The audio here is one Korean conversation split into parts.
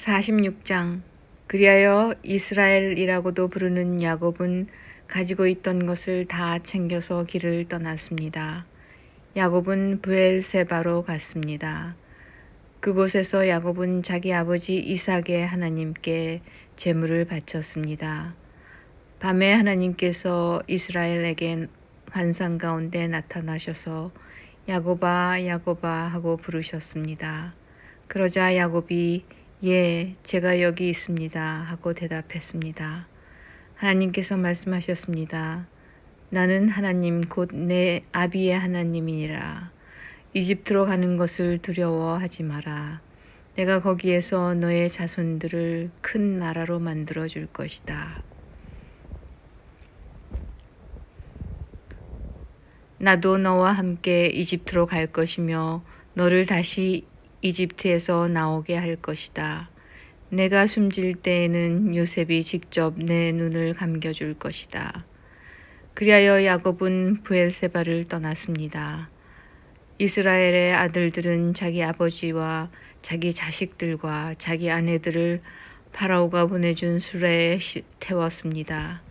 46장. 그리하여 이스라엘이라고도 부르는 야곱은 가지고 있던 것을 다 챙겨서 길을 떠났습니다. 야곱은 브엘세바로 갔습니다. 그곳에서 야곱은 자기 아버지 이삭의 하나님께 제물을 바쳤습니다. 밤에 하나님께서 이스라엘에게 환상 가운데 나타나셔서 야곱아 야곱아 하고 부르셨습니다. 그러자 야곱이 예, 제가 여기 있습니다 하고 대답했습니다. 하나님께서 말씀하셨습니다. 나는 하나님 곧 내 아비의 하나님이니라. 이집트로 가는 것을 두려워하지 마라. 내가 거기에서 너의 자손들을 큰 나라로 만들어 줄 것이다. 나도 너와 함께 이집트로 갈 것이며 너를 다시 이집트에서 나오게 할 것이다. 내가 숨질 때에는 요셉이 직접 내 눈을 감겨줄 것이다. 그리하여 야곱은 브엘세바를 떠났습니다. 이스라엘의 아들들은 자기 아버지와 자기 자식들과 자기 아내들을 파라오가 보내준 수레에 태웠습니다.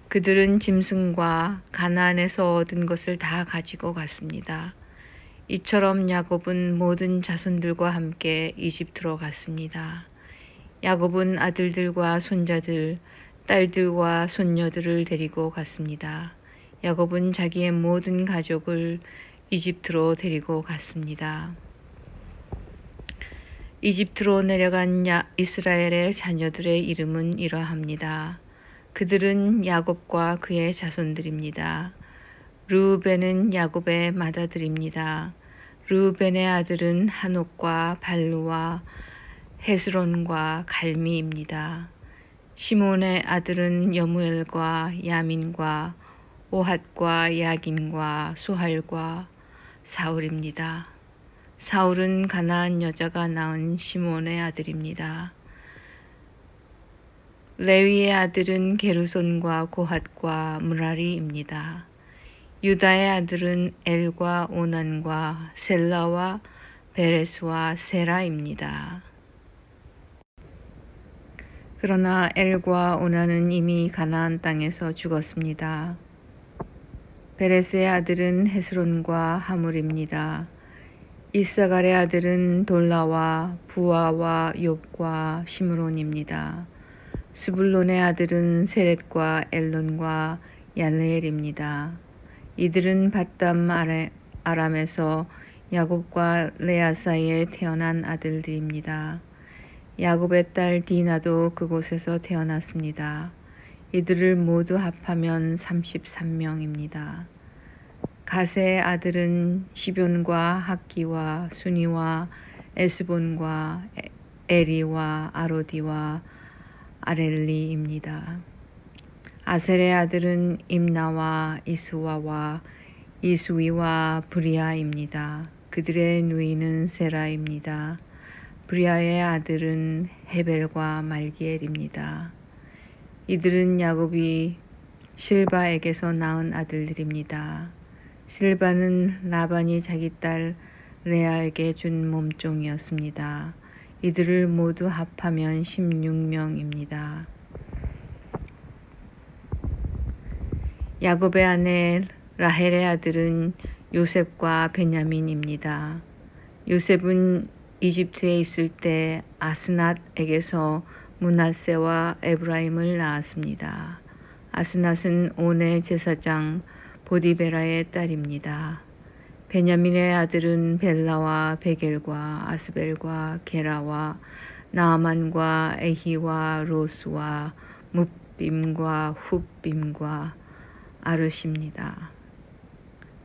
그들은 짐승과 가나안에서 얻은 것을 다 가지고 갔습니다. 이처럼 야곱은 모든 자손들과 함께 이집트로 갔습니다. 야곱은 아들들과 손자들, 딸들과 손녀들을 데리고 갔습니다. 야곱은 자기의 모든 가족을 이집트로 데리고 갔습니다. 이집트로 내려간 이스라엘의 자녀들의 이름은 이러합니다. 그들은 야곱과 그의 자손들입니다. 르우벤은 야곱의 맏아들입니다. 르우벤의 아들은 한옥과 발루와 헤스론과 갈미입니다. 시몬의 아들은 여무엘과 야민과 오핫과 야긴과 소할과 사울입니다. 사울은 가나안 여자가 낳은 시몬의 아들입니다. 레위의 아들은 게르손과 고핫과 무라리입니다. 유다의 아들은 엘과 오난과 셀라와 베레스와 세라입니다. 그러나 엘과 오난은 이미 가나안 땅에서 죽었습니다. 베레스의 아들은 헤스론과 하물입니다. 이사갈의 아들은 돌라와 부아와 욥과 시므론입니다. 스불론의 아들은 세렛과 엘론과 얄레엘입니다. 이들은 밧담 아람에서 야곱과 레아 사이에 태어난 아들들입니다. 야곱의 딸 디나도 그곳에서 태어났습니다. 이들을 모두 합하면 33명입니다. 가세의 아들은 시뵈과 학기와 수니와 에스본과 에리와 아로디와 아렐리입니다. 아셀의 아들은 임나와 이스와와 이스위와 브리아입니다. 그들의 누이는 세라입니다. 브리아의 아들은 헤벨과 말기엘입니다. 이들은 야곱이 실바에게서 낳은 아들들입니다. 실바는 라반이 자기 딸 레아에게 준 몸종이었습니다. 이들을 모두 합하면 16명입니다. 야곱의 아내 라헬의 아들은 요셉과 베냐민입니다. 요셉은 이집트에 있을 때 아스낫에게서 므낫세와 에브라임을 낳았습니다. 아스낫은 온의 제사장 보디베라의 딸입니다. 베냐민의 아들은 벨라와 베겔과 아스벨과 게라와 나아만과 에히와 로스와 뭇빔과 훗빔과 아르시입니다.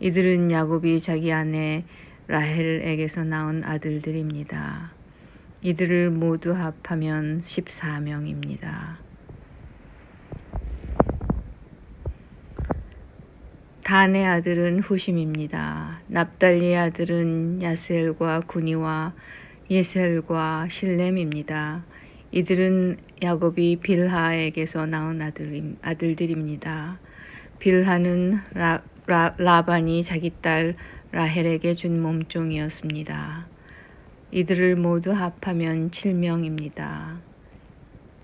이들은 야곱이 자기 아내 라헬에게서 낳은 아들들입니다. 이들을 모두 합하면 14명입니다. 단의 아들은 후심입니다. 납달리의 아들은 야스엘과 구니와 예셀과 실렘입니다. 이들은 야곱이 빌하에게서 낳은 아들들입니다. 빌하는 라반이 자기 딸 라헬에게 준 몸종이었습니다. 이들을 모두 합하면 7명입니다.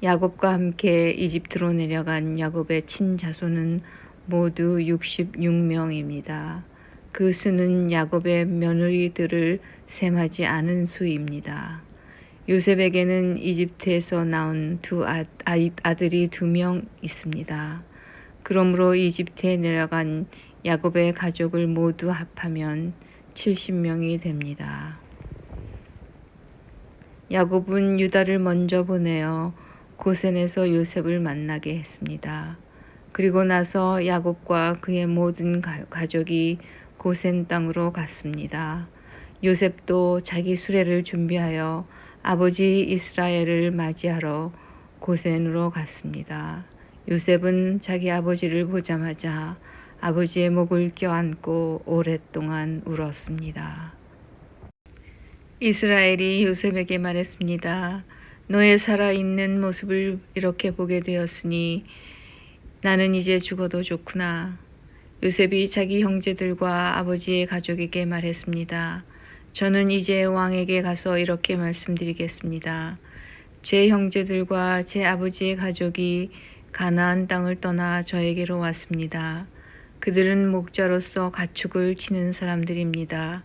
야곱과 함께 이집트로 내려간 야곱의 친자손은 모두 66명입니다. 그 수는 야곱의 며느리들을 셈하지 않은 수입니다. 요셉에게는 이집트에서 낳은 아들이 2명 있습니다. 그러므로 이집트에 내려간 야곱의 가족을 모두 합하면 70명이 됩니다. 야곱은 유다를 먼저 보내어 고센에서 요셉을 만나게 했습니다. 그리고 나서 야곱과 그의 모든 가족이 고센 땅으로 갔습니다. 요셉도 자기 수레를 준비하여 아버지 이스라엘을 맞이하러 고센으로 갔습니다. 요셉은 자기 아버지를 보자마자 아버지의 목을 껴안고 오랫동안 울었습니다. 이스라엘이 요셉에게 말했습니다. 너의 살아있는 모습을 이렇게 보게 되었으니 나는 이제 죽어도 좋구나. 요셉이 자기 형제들과 아버지의 가족에게 말했습니다. 저는 이제 왕에게 가서 이렇게 말씀드리겠습니다. 제 형제들과 제 아버지의 가족이 가나안 땅을 떠나 저에게로 왔습니다. 그들은 목자로서 가축을 치는 사람들입니다.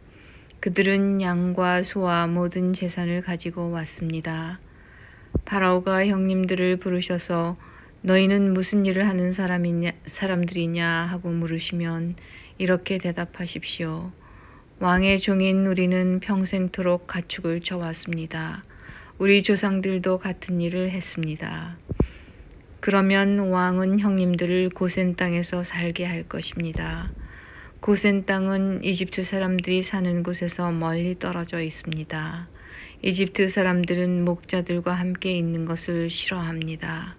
그들은 양과 소와 모든 재산을 가지고 왔습니다. 파라오가 형님들을 부르셔서 너희는 무슨 일을 하는 사람들이냐 하고 물으시면 이렇게 대답하십시오. 왕의 종인 우리는 평생토록 가축을 쳐왔습니다. 우리 조상들도 같은 일을 했습니다. 그러면 왕은 형님들을 고센 땅에서 살게 할 것입니다. 고센 땅은 이집트 사람들이 사는 곳에서 멀리 떨어져 있습니다. 이집트 사람들은 목자들과 함께 있는 것을 싫어합니다.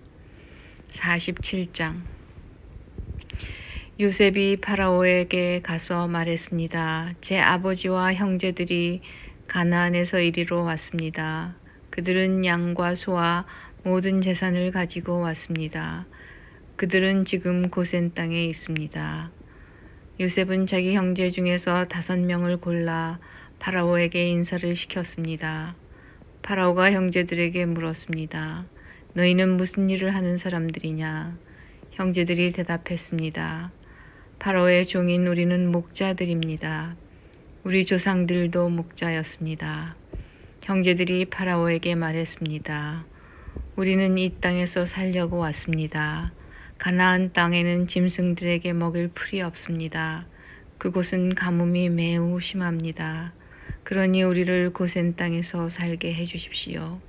47장 요셉이 파라오에게 가서 말했습니다. 제 아버지와 형제들이 가나안에서 이리로 왔습니다. 그들은 양과 소와 모든 재산을 가지고 왔습니다. 그들은 지금 고센 땅에 있습니다. 요셉은 자기 형제 중에서 5명을 골라 파라오에게 인사를 시켰습니다. 파라오가 형제들에게 물었습니다. 너희는 무슨 일을 하는 사람들이냐? 형제들이 대답했습니다. 파라오의 종인 우리는 목자들입니다. 우리 조상들도 목자였습니다. 형제들이 파라오에게 말했습니다. 우리는 이 땅에서 살려고 왔습니다. 가나안 땅에는 짐승들에게 먹일 풀이 없습니다. 그곳은 가뭄이 매우 심합니다. 그러니 우리를 고센 땅에서 살게 해주십시오.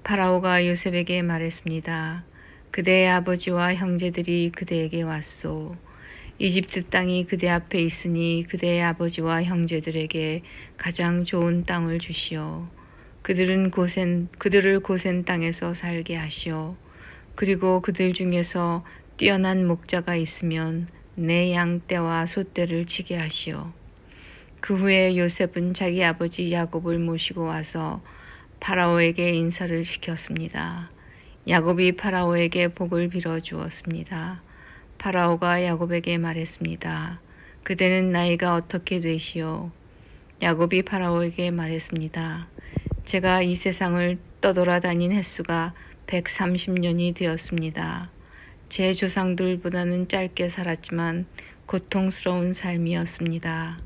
파라오가 요셉에게 말했습니다. 그대의 아버지와 형제들이 그대에게 왔소. 이집트 땅이 그대 앞에 있으니 그대의 아버지와 형제들에게 가장 좋은 땅을 주시오. 그들을 고센 땅에서 살게 하시오. 그리고 그들 중에서 뛰어난 목자가 있으면 내 양떼와 소떼를 치게 하시오. 그 후에 요셉은 자기 아버지 야곱을 모시고 와서 파라오에게 인사를 시켰습니다. 야곱이 파라오에게 복을 빌어 주었습니다. 파라오가 야곱에게 말했습니다. 그대는 나이가 어떻게 되시오? 야곱이 파라오에게 말했습니다. 제가 이 세상을 떠돌아다닌 횟수가 130년이 되었습니다. 제 조상들보다는 짧게 살았지만 고통스러운 삶이었습니다.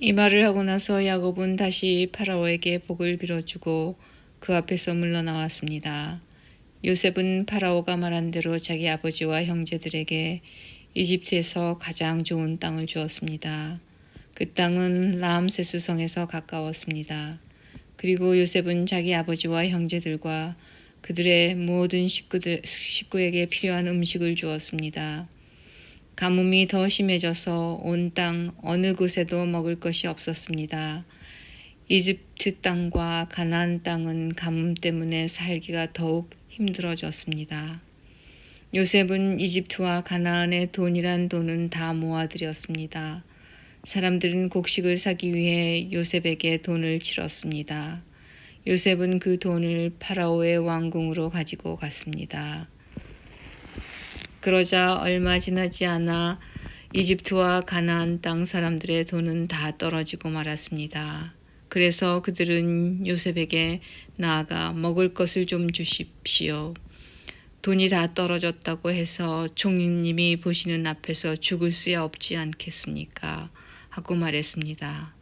이 말을 하고 나서 야곱은 다시 파라오에게 복을 빌어주고 그 앞에서 물러나왔습니다. 요셉은 파라오가 말한 대로 자기 아버지와 형제들에게 이집트에서 가장 좋은 땅을 주었습니다. 그 땅은 라암세스 성에서 가까웠습니다. 그리고 요셉은 자기 아버지와 형제들과 그들의 모든 식구에게 필요한 음식을 주었습니다. 가뭄이 더 심해져서 온 땅 어느 곳에도 먹을 것이 없었습니다. 이집트 땅과 가나안 땅은 가뭄 때문에 살기가 더욱 힘들어졌습니다. 요셉은 이집트와 가나안의 돈이란 돈은 다 모아들였습니다. 사람들은 곡식을 사기 위해 요셉에게 돈을 치렀습니다. 요셉은 그 돈을 파라오의 왕궁으로 가지고 갔습니다. 그러자 얼마 지나지 않아 이집트와 가나안 땅 사람들의 돈은 다 떨어지고 말았습니다. 그래서 그들은 요셉에게 나아가 먹을 것을 좀 주십시오. 돈이 다 떨어졌다고 해서 총리님이 보시는 앞에서 죽을 수야 없지 않겠습니까? 하고 말했습니다.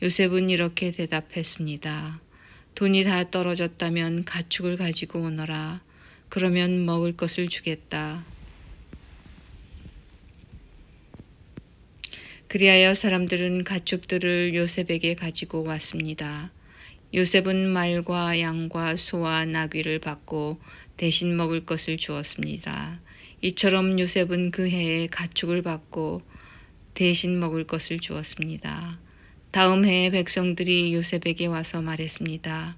요셉은 이렇게 대답했습니다. 돈이 다 떨어졌다면 가축을 가지고 오너라. 그러면 먹을 것을 주겠다. 그리하여 사람들은 가축들을 요셉에게 가지고 왔습니다. 요셉은 말과 양과 소와 나귀를 받고 대신 먹을 것을 주었습니다. 이처럼 요셉은 그 해에 가축을 받고 대신 먹을 것을 주었습니다. 다음 해에 백성들이 요셉에게 와서 말했습니다.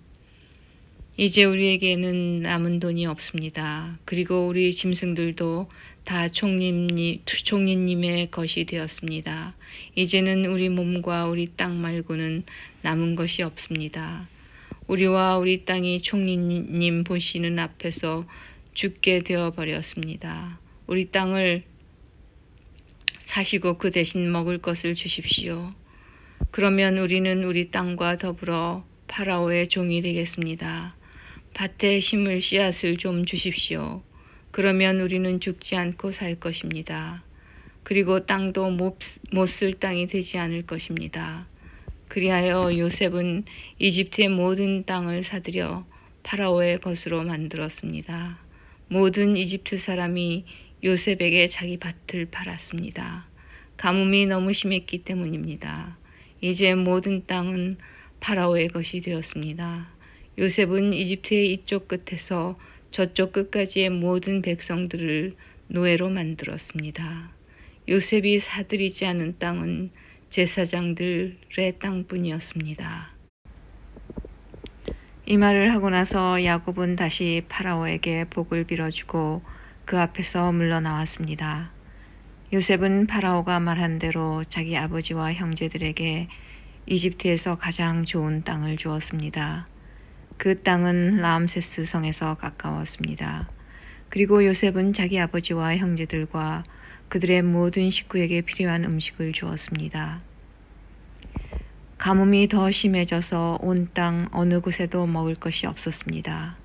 이제 우리에게는 남은 돈이 없습니다. 그리고 우리 짐승들도 다 총리님의 것이 되었습니다. 이제는 우리 몸과 우리 땅 말고는 남은 것이 없습니다. 우리와 우리 땅이 총리님 보시는 앞에서 죽게 되어버렸습니다. 우리 땅을 사시고 그 대신 먹을 것을 주십시오. 그러면 우리는 우리 땅과 더불어 파라오의 종이 되겠습니다. 밭에 심을 씨앗을 좀 주십시오. 그러면 우리는 죽지 않고 살 것입니다. 그리고 땅도 못 쓸 땅이 되지 않을 것입니다. 그리하여 요셉은 이집트의 모든 땅을 사들여 파라오의 것으로 만들었습니다. 모든 이집트 사람이 요셉에게 자기 밭을 팔았습니다. 가뭄이 너무 심했기 때문입니다. 이제 모든 땅은 파라오의 것이 되었습니다. 요셉은 이집트의 이쪽 끝에서 저쪽 끝까지의 모든 백성들을 노예로 만들었습니다. 요셉이 사들이지 않은 땅은 제사장들의 땅뿐이었습니다. 이 말을 하고 나서 야곱은 다시 파라오에게 복을 빌어주고 그 앞에서 물러나왔습니다. 요셉은 파라오가 말한 대로 자기 아버지와 형제들에게 이집트에서 가장 좋은 땅을 주었습니다. 그 땅은 라암세스 성에서 가까웠습니다. 그리고 요셉은 자기 아버지와 형제들과 그들의 모든 식구에게 필요한 음식을 주었습니다. 가뭄이 더 심해져서 온 땅 어느 곳에도 먹을 것이 없었습니다.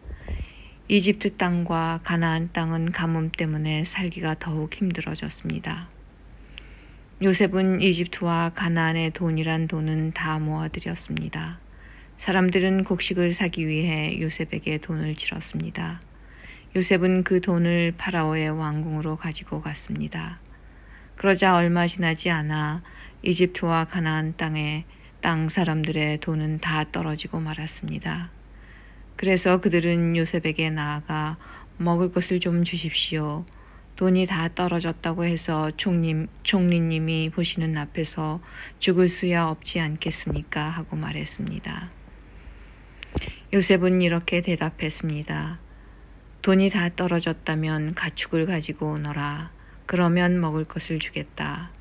이집트 땅과 가나안 땅은 가뭄 때문에 살기가 더욱 힘들어졌습니다. 요셉은 이집트와 가나안의 돈이란 돈은 다 모아들였습니다. 사람들은 곡식을 사기 위해 요셉에게 돈을 치렀습니다. 요셉은 그 돈을 파라오의 왕궁으로 가지고 갔습니다. 그러자 얼마 지나지 않아 이집트와 가나안 땅 사람들의 돈은 다 떨어지고 말았습니다. 그래서 그들은 요셉에게 나아가 먹을 것을 좀 주십시오. 돈이 다 떨어졌다고 해서 총리님이 보시는 앞에서 죽을 수야 없지 않겠습니까? 하고 말했습니다. 요셉은 이렇게 대답했습니다. 돈이 다 떨어졌다면 가축을 가지고 오너라. 그러면 먹을 것을 주겠다.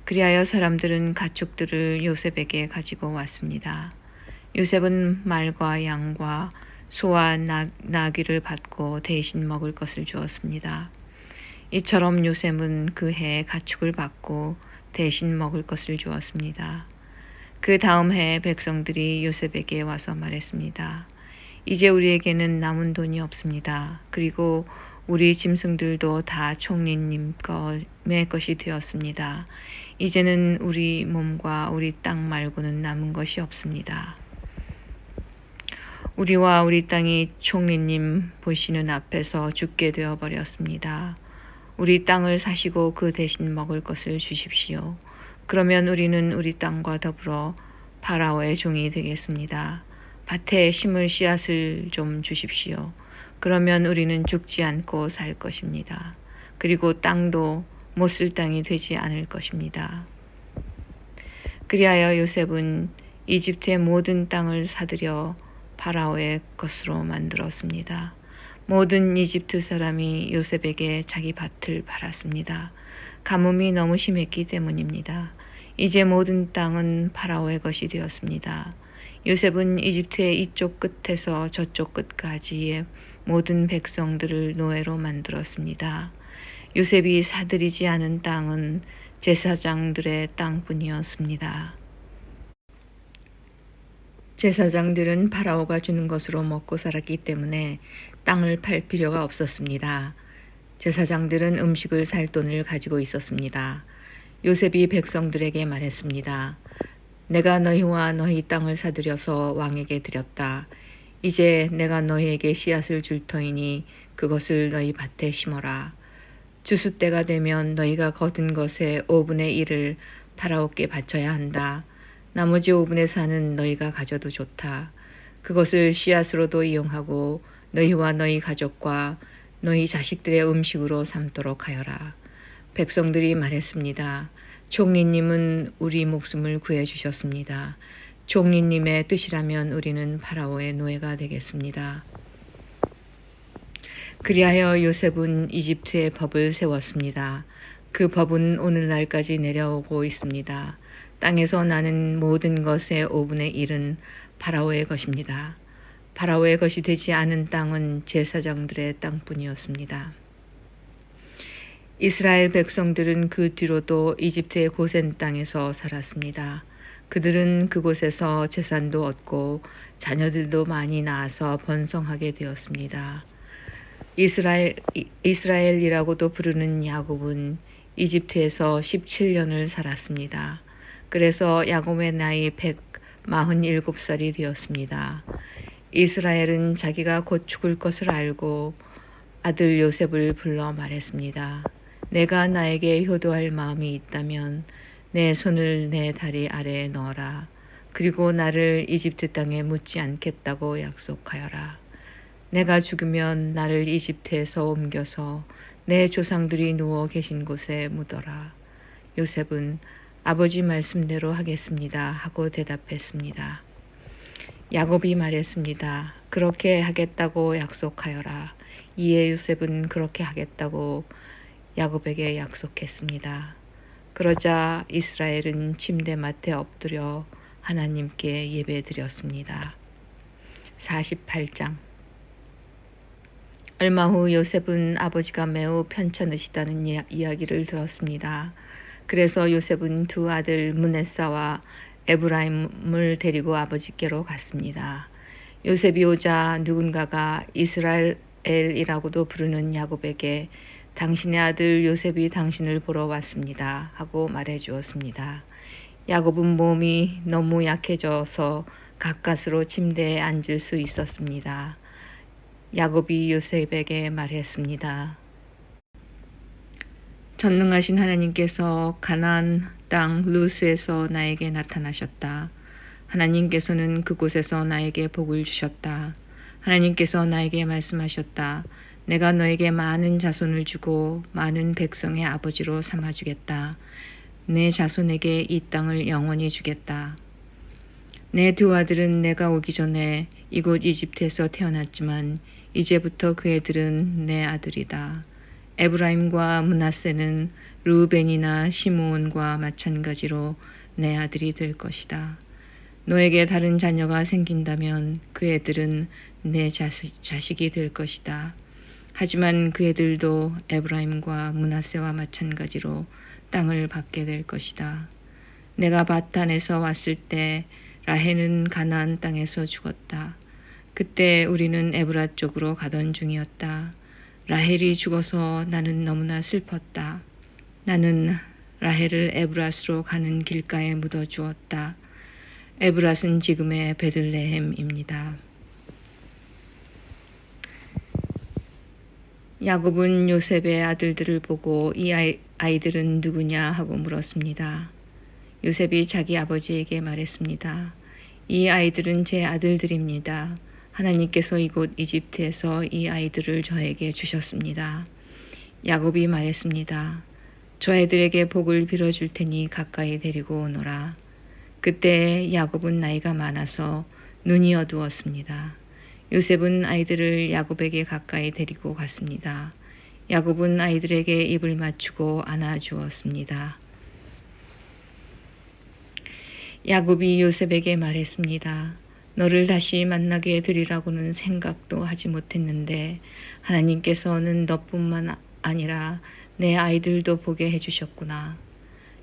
그리하여 사람들은 가축들을 요셉에게 가지고 왔습니다. 요셉은 말과 양과 소와 나귀를 받고 대신 먹을 것을 주었습니다. 이처럼 요셉은 그 해에 가축을 받고 대신 먹을 것을 주었습니다. 그 다음 해에 백성들이 요셉에게 와서 말했습니다. 이제 우리에게는 남은 돈이 없습니다. 그리고 우리 짐승들도 다 총리님의 것이 되었습니다. 이제는 우리 몸과 우리 땅 말고는 남은 것이 없습니다. 우리와 우리 땅이 총리님 보시는 앞에서 죽게 되어버렸습니다. 우리 땅을 사시고 그 대신 먹을 것을 주십시오. 그러면 우리는 우리 땅과 더불어 파라오의 종이 되겠습니다. 밭에 심을 씨앗을 좀 주십시오. 그러면 우리는 죽지 않고 살 것입니다. 그리고 땅도 못 쓸 땅이 되지 않을 것입니다. 그리하여 요셉은 이집트의 모든 땅을 사들여 파라오의 것으로 만들었습니다. 모든 이집트 사람이 요셉에게 자기 밭을 팔았습니다. 가뭄이 너무 심했기 때문입니다. 이제 모든 땅은 파라오의 것이 되었습니다. 요셉은 이집트의 이쪽 끝에서 저쪽 끝까지의 모든 백성들을 노예로 만들었습니다. 요셉이 사들이지 않은 땅은 제사장들의 땅뿐이었습니다. 제사장들은 파라오가 주는 것으로 먹고 살았기 때문에 땅을 팔 필요가 없었습니다. 제사장들은 음식을 살 돈을 가지고 있었습니다. 요셉이 백성들에게 말했습니다. 내가 너희와 너희 땅을 사들여서 왕에게 드렸다. 이제 내가 너희에게 씨앗을 줄 터이니 그것을 너희 밭에 심어라. 추수 때가 되면 너희가 거둔 것의 5분의 1을 파라오께 바쳐야 한다. 나머지 5분의 4는 너희가 가져도 좋다. 그것을 씨앗으로도 이용하고 너희와 너희 가족과 너희 자식들의 음식으로 삼도록 하여라. 백성들이 말했습니다. 총리님은 우리 목숨을 구해주셨습니다. 총리님의 뜻이라면 우리는 파라오의 노예가 되겠습니다. 그리하여 요셉은 이집트의 법을 세웠습니다. 그 법은 오늘날까지 내려오고 있습니다. 땅에서 나는 모든 것의 5분의 1은 파라오의 것입니다. 파라오의 것이 되지 않은 땅은 제사장들의 땅뿐이었습니다. 이스라엘 백성들은 그 뒤로도 이집트의 고센 땅에서 살았습니다. 그들은 그곳에서 재산도 얻고 자녀들도 많이 낳아서 번성하게 되었습니다. 이스라엘이라고도 부르는 야곱은 이집트에서 17년을 살았습니다. 그래서 야곱의 나이 147살이 되었습니다. 이스라엘은 자기가 곧 죽을 것을 알고 아들 요셉을 불러 말했습니다. 내가 나에게 효도할 마음이 있다면 내 손을 내 다리 아래에 넣어라. 그리고 나를 이집트 땅에 묻지 않겠다고 약속하여라. 내가 죽으면 나를 이집트에서 옮겨서 내 조상들이 누워 계신 곳에 묻어라. 요셉은 아버지 말씀대로 하겠습니다 하고 대답했습니다. 야곱이 말했습니다. 그렇게 하겠다고 약속하여라. 이에 요셉은 그렇게 하겠다고 야곱에게 약속했습니다. 그러자 이스라엘은 침대맡에 엎드려 하나님께 예배드렸습니다. 48장. 얼마 후 요셉은 아버지가 매우 편찮으시다는 이야기를 들었습니다. 그래서 요셉은 두 아들 므네사와 에브라임을 데리고 아버지께로 갔습니다. 요셉이 오자 누군가가 이스라엘이라고도 부르는 야곱에게 당신의 아들 요셉이 당신을 보러 왔습니다 하고 말해 주었습니다. 야곱은 몸이 너무 약해져서 가까스로 침대에 앉을 수 있었습니다. 야곱이 요셉에게 말했습니다. 전능하신 하나님께서 가나안 땅 루스에서 나에게 나타나셨다. 하나님께서는 그곳에서 나에게 복을 주셨다. 하나님께서 나에게 말씀하셨다. 내가 너에게 많은 자손을 주고 많은 백성의 아버지로 삼아주겠다. 내 자손에게 이 땅을 영원히 주겠다. 내 두 아들은 내가 오기 전에 이곳 이집트에서 태어났지만 이제부터 그 애들은 내 아들이다. 에브라임과 므낫세는 르우벤이나 시므온과 마찬가지로 내 아들이 될 것이다. 너에게 다른 자녀가 생긴다면 그 애들은 내 자식이 될 것이다. 하지만 그 애들도 에브라임과 므낫세와 마찬가지로 땅을 받게 될 것이다. 내가 바탄에서 왔을 때 라헬은 가나안 땅에서 죽었다. 그때 우리는 에브라 쪽으로 가던 중이었다. 라헬이 죽어서 나는 너무나 슬펐다. 나는 라헬을 에브랏으로 가는 길가에 묻어 주었다. 에브랏은 지금의 베들레헴입니다. 야곱은 요셉의 아들들을 보고 이 아이들은 누구냐 하고 물었습니다. 요셉이 자기 아버지에게 말했습니다. 이 아이들은 제 아들들입니다. 하나님께서 이곳 이집트에서 이 아이들을 저에게 주셨습니다. 야곱이 말했습니다. 저 애들에게 복을 빌어줄 테니 가까이 데리고 오너라. 그때 야곱은 나이가 많아서 눈이 어두웠습니다. 요셉은 아이들을 야곱에게 가까이 데리고 갔습니다. 야곱은 아이들에게 입을 맞추고 안아주었습니다. 야곱이 요셉에게 말했습니다. 너를 다시 만나게 되리라고는 생각도 하지 못했는데 하나님께서는 너뿐만 아니라 내 아이들도 보게 해주셨구나.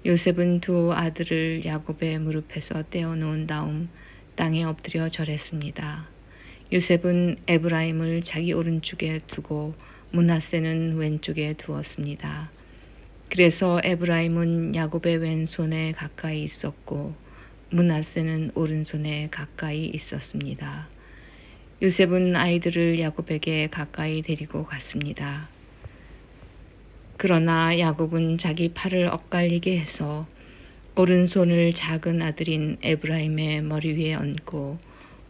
요셉은 두 아들을 야곱의 무릎에서 떼어놓은 다음 땅에 엎드려 절했습니다. 요셉은 에브라임을 자기 오른쪽에 두고 므낫세는 왼쪽에 두었습니다. 그래서 에브라임은 야곱의 왼손에 가까이 있었고 므낫세는 오른손에 가까이 있었습니다. 요셉은 아이들을 야곱에게 가까이 데리고 갔습니다. 그러나 야곱은 자기 팔을 엇갈리게 해서 오른손을 작은 아들인 에브라임의 머리 위에 얹고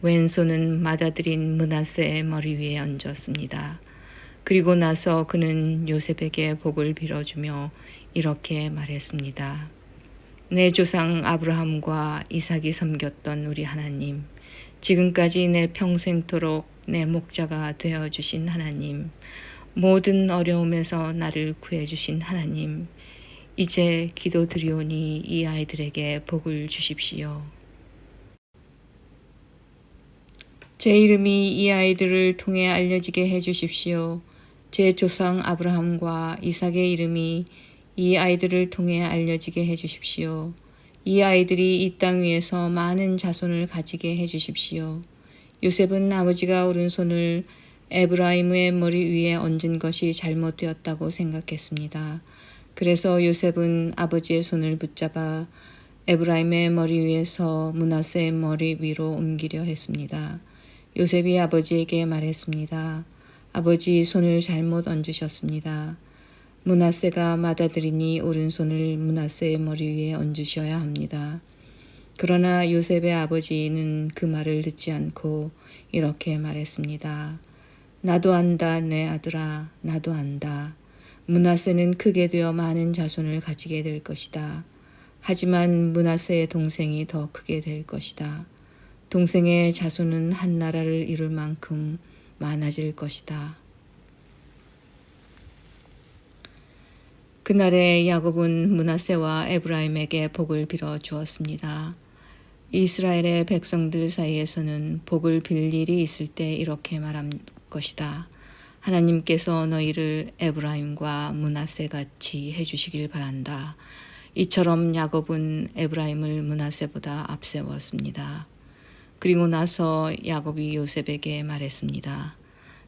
왼손은 맏아들인 므낫세의 머리 위에 얹었습니다. 그리고 나서 그는 요셉에게 복을 빌어주며 이렇게 말했습니다. 내 조상 아브라함과 이삭이 섬겼던 우리 하나님, 지금까지 내 평생토록 내 목자가 되어주신 하나님, 모든 어려움에서 나를 구해주신 하나님, 이제 기도드리오니 이 아이들에게 복을 주십시오. 제 이름이 이 아이들을 통해 알려지게 해주십시오. 제 조상 아브라함과 이삭의 이름이 이 아이들을 통해 알려지게 해주십시오. 이 아이들이 이 땅 위에서 많은 자손을 가지게 해주십시오. 요셉은 아버지가 오른손을 에브라임의 머리 위에 얹은 것이 잘못되었다고 생각했습니다. 그래서 요셉은 아버지의 손을 붙잡아 에브라임의 머리 위에서 므낫세의 머리 위로 옮기려 했습니다. 요셉이 아버지에게 말했습니다. 아버지, 손을 잘못 얹으셨습니다. 므낫세가 맏아들이니 오른손을 므낫세의 머리 위에 얹으셔야 합니다. 그러나 요셉의 아버지는 그 말을 듣지 않고 이렇게 말했습니다. 나도 안다, 내 아들아, 나도 안다. 므낫세는 크게 되어 많은 자손을 가지게 될 것이다. 하지만 므낫세의 동생이 더 크게 될 것이다. 동생의 자손은 한 나라를 이룰 만큼 많아질 것이다. 그날에 야곱은 므낫세와 에브라임에게 복을 빌어 주었습니다. 이스라엘의 백성들 사이에서는 복을 빌 일이 있을 때 이렇게 말한 것이다. 하나님께서 너희를 에브라임과 므낫세 같이 해주시길 바란다. 이처럼 야곱은 에브라임을 므낫세보다 앞세웠습니다. 그리고 나서 야곱이 요셉에게 말했습니다.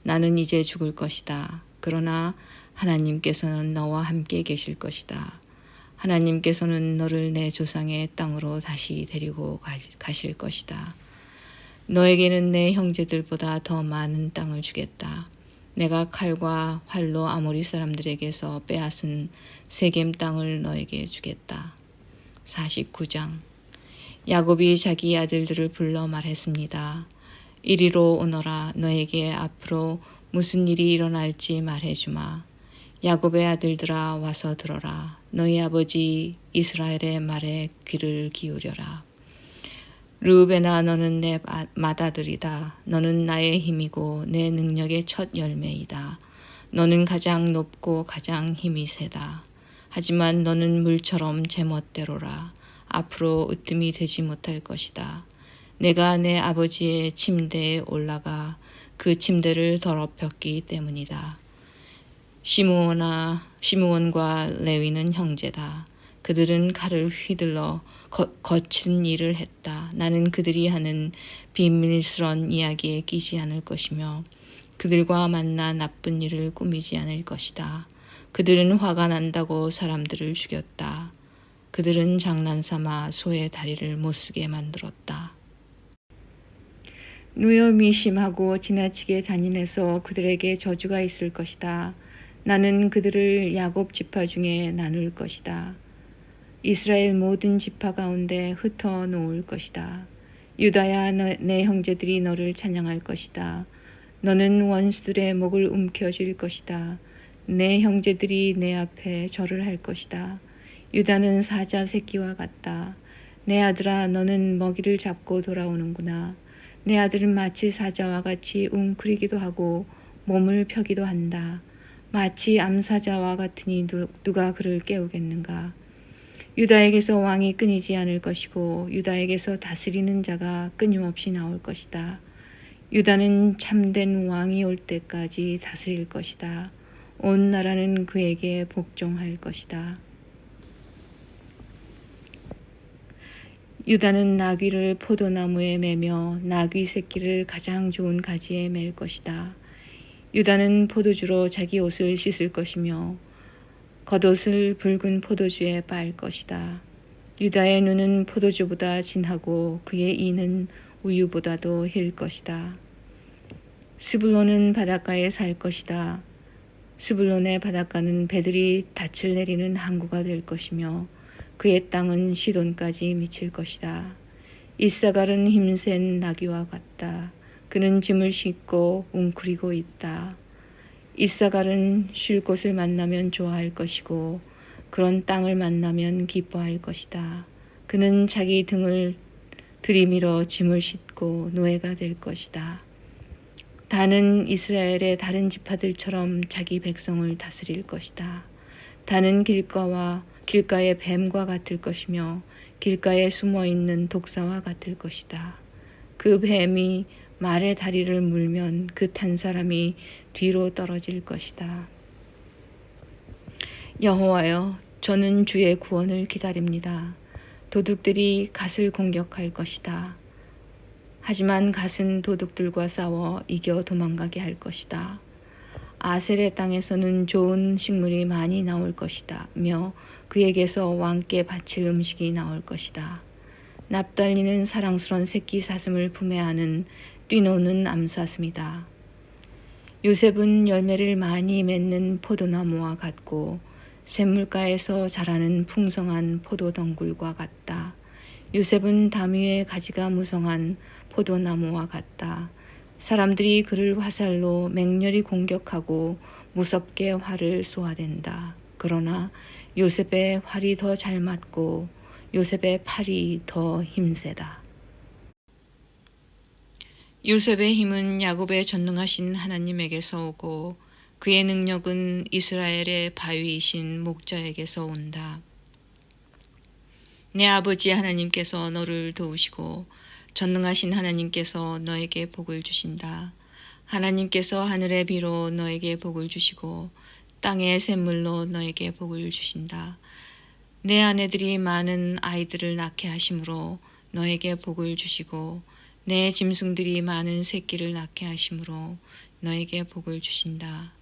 나는 이제 죽을 것이다. 그러나 하나님께서는 너와 함께 계실 것이다. 하나님께서는 너를 내 조상의 땅으로 다시 데리고 가실 것이다. 너에게는 내 형제들보다 더 많은 땅을 주겠다. 내가 칼과 활로 아모리 사람들에게서 빼앗은 세겜 땅을 너에게 주겠다. 49장. 야곱이 자기 아들들을 불러 말했습니다. 이리로 오너라. 너에게 앞으로 무슨 일이 일어날지 말해주마. 야곱의 아들들아, 와서 들어라. 너희 아버지 이스라엘의 말에 귀를 기울여라. 르우벤아, 너는 내 맏아들이다. 너는 나의 힘이고 내 능력의 첫 열매이다. 너는 가장 높고 가장 힘이 세다. 하지만 너는 물처럼 제멋대로라. 앞으로 으뜸이 되지 못할 것이다. 내가 내 아버지의 침대에 올라가 그 침대를 더럽혔기 때문이다. 시므온과 레위는 형제다. 그들은 칼을 휘둘러 거친 일을 했다. 나는 그들이 하는 비밀스런 이야기에 끼지 않을 것이며 그들과 만나 나쁜 일을 꾸미지 않을 것이다. 그들은 화가 난다고 사람들을 죽였다. 그들은 장난삼아 소의 다리를 못쓰게 만들었다. 누염이 심하고 지나치게 잔인해서 그들에게 저주가 있을 것이다. 나는 그들을 야곱 지파 중에 나눌 것이다. 이스라엘 모든 지파 가운데 흩어 놓을 것이다. 유다야, 내 형제들이 너를 찬양할 것이다. 너는 원수들의 목을 움켜쥘 것이다. 내 형제들이 내 앞에 절을 할 것이다. 유다는 사자 새끼와 같다. 내 아들아, 너는 먹이를 잡고 돌아오는구나. 내 아들은 마치 사자와 같이 웅크리기도 하고 몸을 펴기도 한다. 마치 암사자와 같으니 누가 그를 깨우겠는가. 유다에게서 왕이 끊이지 않을 것이고 유다에게서 다스리는 자가 끊임없이 나올 것이다. 유다는 참된 왕이 올 때까지 다스릴 것이다. 온 나라는 그에게 복종할 것이다. 유다는 나귀를 포도나무에 매며 나귀 새끼를 가장 좋은 가지에 맬 것이다. 유다는 포도주로 자기 옷을 씻을 것이며 겉옷을 붉은 포도주에 빨 것이다. 유다의 눈은 포도주보다 진하고 그의 이는 우유보다도 힐 것이다. 스불론은 바닷가에 살 것이다. 스불론의 바닷가는 배들이 닻을 내리는 항구가 될 것이며 그의 땅은 시돈까지 미칠 것이다. 이사갈은 힘센 나귀와 같다. 그는 짐을 싣고 웅크리고 있다. 이사갈은 쉴 곳을 만나면 좋아할 것이고 그런 땅을 만나면 기뻐할 것이다. 그는 자기 등을 들이밀어 짐을 싣고 노예가 될 것이다. 다는 이스라엘의 다른 지파들처럼 자기 백성을 다스릴 것이다. 다는 길가의 뱀과 같을 것이며 길가에 숨어있는 독사와 같을 것이다. 그 뱀이 말의 다리를 물면 그 탄 사람이 뒤로 떨어질 것이다. 여호와여, 저는 주의 구원을 기다립니다. 도둑들이 갓을 공격할 것이다. 하지만 갓은 도둑들과 싸워 이겨 도망가게 할 것이다. 아셀의 땅에서는 좋은 식물이 많이 나올 것이다며 그에게서 왕께 바칠 음식이 나올 것이다. 납달리는 사랑스러운 새끼 사슴을 품에 안은 뛰노는 암사슴이다. 요셉은 열매를 많이 맺는 포도나무와 같고 샘물가에서 자라는 풍성한 포도덩굴과 같다. 요셉은 담 위에 가지가 무성한 포도나무와 같다. 사람들이 그를 화살로 맹렬히 공격하고 무섭게 활을 쏘아댄다. 그러나 요셉의 활이 더 잘 맞고 요셉의 팔이 더 힘세다. 요셉의 힘은 야곱의 전능하신 하나님에게서 오고 그의 능력은 이스라엘의 바위이신 목자에게서 온다. 내 아버지 하나님께서 너를 도우시고 전능하신 하나님께서 너에게 복을 주신다. 하나님께서 하늘의 비로 너에게 복을 주시고 땅의 샘물로 너에게 복을 주신다. 내 아내들이 많은 아이들을 낳게 하심으로 너에게 복을 주시고 내 짐승들이 많은 새끼를 낳게 하심으로 너에게 복을 주신다.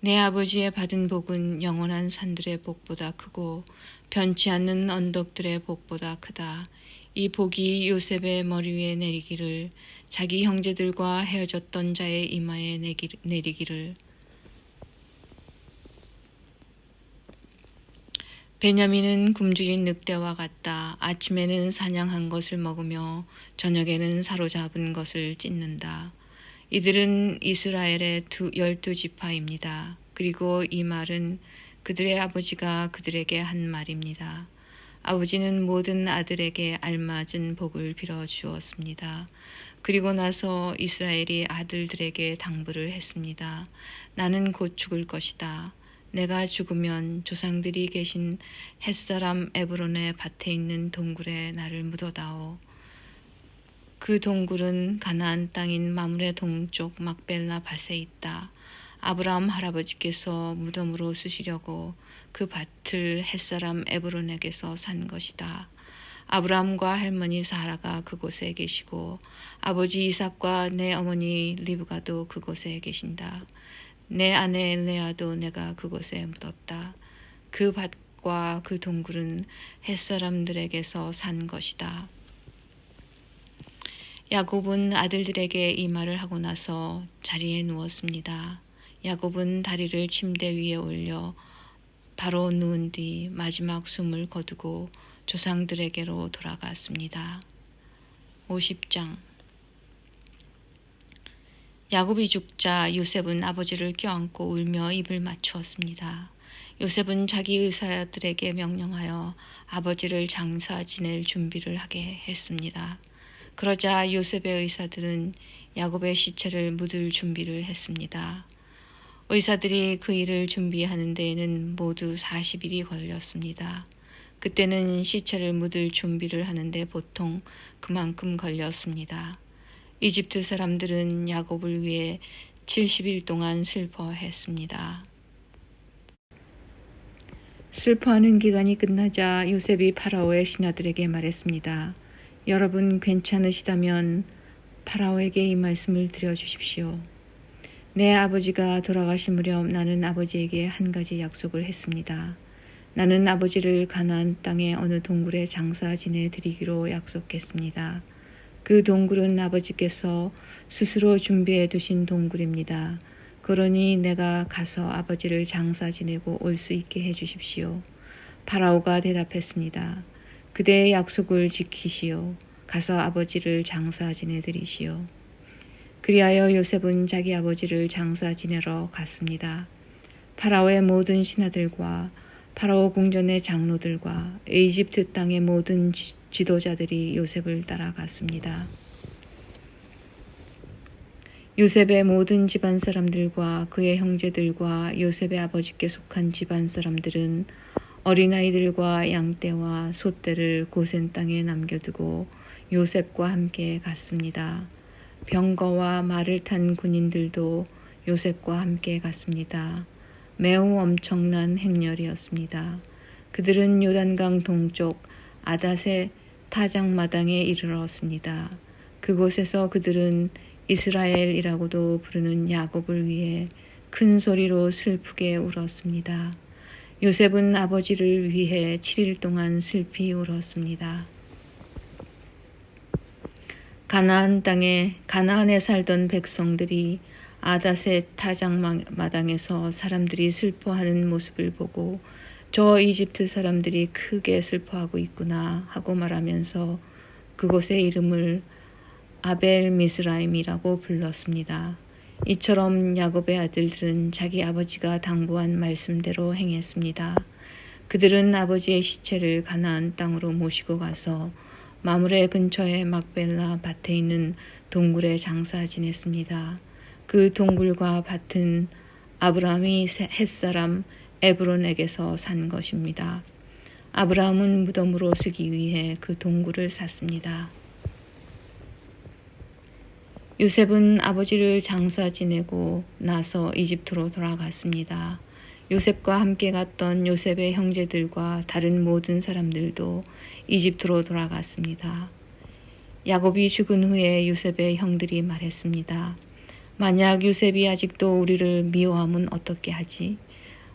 내 아버지의 받은 복은 영원한 산들의 복보다 크고 변치 않는 언덕들의 복보다 크다. 이 복이 요셉의 머리 위에 내리기를 자기 형제들과 헤어졌던 자의 이마에 내리기를. 베냐민은 굶주린 늑대와 같다. 아침에는 사냥한 것을 먹으며 저녁에는 사로잡은 것을 찢는다. 이들은 이스라엘의 12지파입니다. 그리고 이 말은 그들의 아버지가 그들에게 한 말입니다. 아버지는 모든 아들에게 알맞은 복을 빌어 주었습니다. 그리고 나서 이스라엘이 아들들에게 당부를 했습니다. 나는 곧 죽을 것이다. 내가 죽으면 조상들이 계신 햇사람 에브론의 밭에 있는 동굴에 나를 묻어다오. 그 동굴은 가나안 땅인 마므레 동쪽 막벨라 밭에 있다. 아브라함 할아버지께서 무덤으로 쓰시려고 그 밭을 햇사람 에브론에게서 산 것이다. 아브라함과 할머니 사라가 그곳에 계시고 아버지 이삭과 내 어머니 리브가도 그곳에 계신다. 내 아내 레아도 내가 그곳에 묻었다. 그 밭과 그 동굴은 햇사람들에게서 산 것이다. 야곱은 아들들에게 이 말을 하고 나서 자리에 누웠습니다. 야곱은 다리를 침대 위에 올려 바로 누운 뒤 마지막 숨을 거두고 조상들에게로 돌아갔습니다. 50장. 야곱이 죽자 요셉은 아버지를 껴안고 울며 입을 맞추었습니다. 요셉은 자기 의사들에게 명령하여 아버지를 장사 지낼 준비를 하게 했습니다. 그러자 요셉의 의사들은 야곱의 시체를 묻을 준비를 했습니다. 의사들이 그 일을 준비하는 데에는 모두 40일이 걸렸습니다. 그때는 시체를 묻을 준비를 하는데 보통 그만큼 걸렸습니다. 이집트 사람들은 야곱을 위해 70일 동안 슬퍼했습니다. 슬퍼하는 기간이 끝나자 요셉이 파라오의 신하들에게 말했습니다. 여러분 괜찮으시다면 파라오에게 이 말씀을 드려주십시오. 내 아버지가 돌아가실 무렵 나는 아버지에게 한 가지 약속을 했습니다. 나는 아버지를 가나안 땅의 어느 동굴에 장사 지내 드리기로 약속했습니다. 그 동굴은 아버지께서 스스로 준비해 두신 동굴입니다. 그러니 내가 가서 아버지를 장사 지내고 올 수 있게 해 주십시오. 파라오가 대답했습니다. 그대의 약속을 지키시오. 가서 아버지를 장사 지내드리시오. 그리하여 요셉은 자기 아버지를 장사 지내러 갔습니다. 파라오의 모든 신하들과 파라오 궁전의 장로들과 이집트 땅의 모든 지도자들이 요셉을 따라갔습니다. 요셉의 모든 집안 사람들과 그의 형제들과 요셉의 아버지께 속한 집안 사람들은 어린아이들과 양떼와 소떼를 고센 땅에 남겨두고 요셉과 함께 갔습니다. 병거와 말을 탄 군인들도 요셉과 함께 갔습니다. 매우 엄청난 행렬이었습니다. 그들은 요단강 동쪽 아닷의 타작마당에 이르렀습니다. 그곳에서 그들은 이스라엘이라고도 부르는 야곱을 위해 큰 소리로 슬프게 울었습니다. 요셉은 아버지를 위해 7일 동안 슬피 울었습니다. 가나안에 살던 백성들이 아닷의 타작마당에서 사람들이 슬퍼하는 모습을 보고 저 이집트 사람들이 크게 슬퍼하고 있구나 하고 말하면서 그곳의 이름을 아벨 미스라임이라고 불렀습니다. 이처럼 야곱의 아들들은 자기 아버지가 당부한 말씀대로 행했습니다. 그들은 아버지의 시체를 가나안 땅으로 모시고 가서 마므레 근처의 막벨라 밭에 있는 동굴에 장사 지냈습니다. 그 동굴과 밭은 아브라함이 햇사람 에브론에게서 산 것입니다. 아브라함은 무덤으로 쓰기 위해 그 동굴을 샀습니다. 요셉은 아버지를 장사 지내고 나서 이집트로 돌아갔습니다. 요셉과 함께 갔던 요셉의 형제들과 다른 모든 사람들도 이집트로 돌아갔습니다. 야곱이 죽은 후에 요셉의 형들이 말했습니다. 만약 요셉이 아직도 우리를 미워하면 어떻게 하지?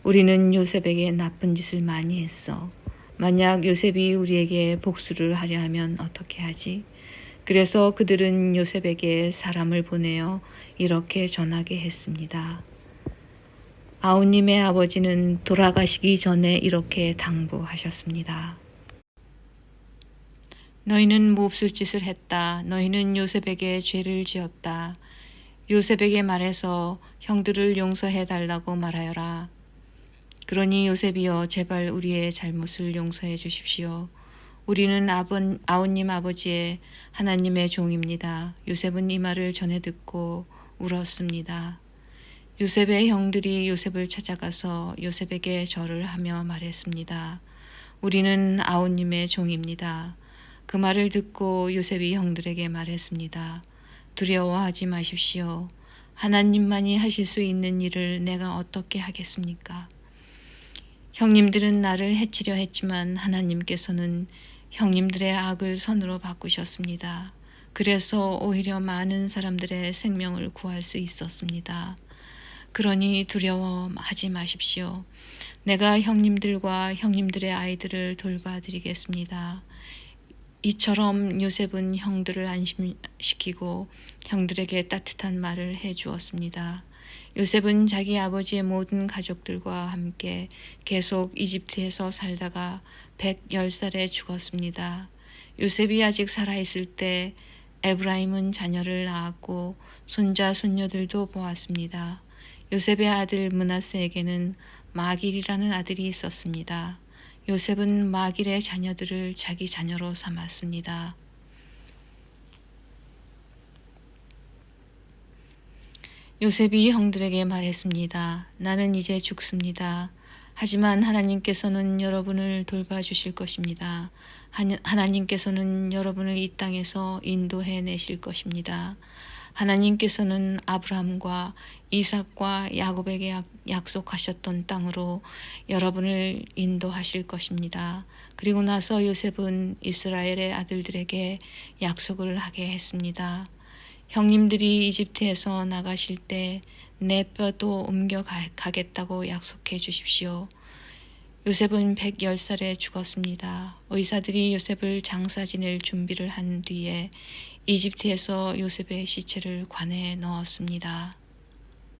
우리는 요셉에게 나쁜 짓을 많이 했어. 만약 요셉이 우리에게 복수를 하려 하면 어떻게 하지? 그래서 그들은 요셉에게 사람을 보내어 이렇게 전하게 했습니다. 아우님의 아버지는 돌아가시기 전에 이렇게 당부하셨습니다. 너희는 몹쓸 짓을 했다. 너희는 요셉에게 죄를 지었다. 요셉에게 말해서 형들을 용서해 달라고 말하여라. 그러니 요셉이여 제발 우리의 잘못을 용서해 주십시오. 우리는 아우님 아버지의 하나님의 종입니다. 요셉은 이 말을 전해 듣고 울었습니다. 요셉의 형들이 요셉을 찾아가서 요셉에게 절을 하며 말했습니다. 우리는 아우님의 종입니다. 그 말을 듣고 요셉이 형들에게 말했습니다. 두려워하지 마십시오. 하나님만이 하실 수 있는 일을 내가 어떻게 하겠습니까? 형님들은 나를 해치려 했지만 하나님께서는 형님들의 악을 선으로 바꾸셨습니다. 그래서 오히려 많은 사람들의 생명을 구할 수 있었습니다. 그러니 두려워하지 마십시오. 내가 형님들과 형님들의 아이들을 돌봐드리겠습니다. 이처럼 요셉은 형들을 안심시키고 형들에게 따뜻한 말을 해주었습니다. 요셉은 자기 아버지의 모든 가족들과 함께 계속 이집트에서 살다가 110살에 죽었습니다. 요셉이 아직 살아있을 때 에브라임은 자녀를 낳았고 손자 손녀들도 보았습니다. 요셉의 아들 므낫세에게는 마길이라는 아들이 있었습니다. 요셉은 마길의 자녀들을 자기 자녀로 삼았습니다. 요셉이 형들에게 말했습니다. 나는 이제 죽습니다. 하지만 하나님께서는 여러분을 돌봐주실 것입니다. 하나님께서는 여러분을 이 땅에서 인도해 내실 것입니다. 하나님께서는 아브라함과 이삭과 야곱에게 약속하셨던 땅으로 여러분을 인도하실 것입니다. 그리고 나서 요셉은 이스라엘의 아들들에게 약속을 하게 했습니다. 형님들이 이집트에서 나가실 때 내 뼈도 옮겨가겠다고 약속해 주십시오. 요셉은 110살에 죽었습니다. 의사들이 요셉을 장사 지낼 준비를 한 뒤에 이집트에서 요셉의 시체를 관에 넣었습니다.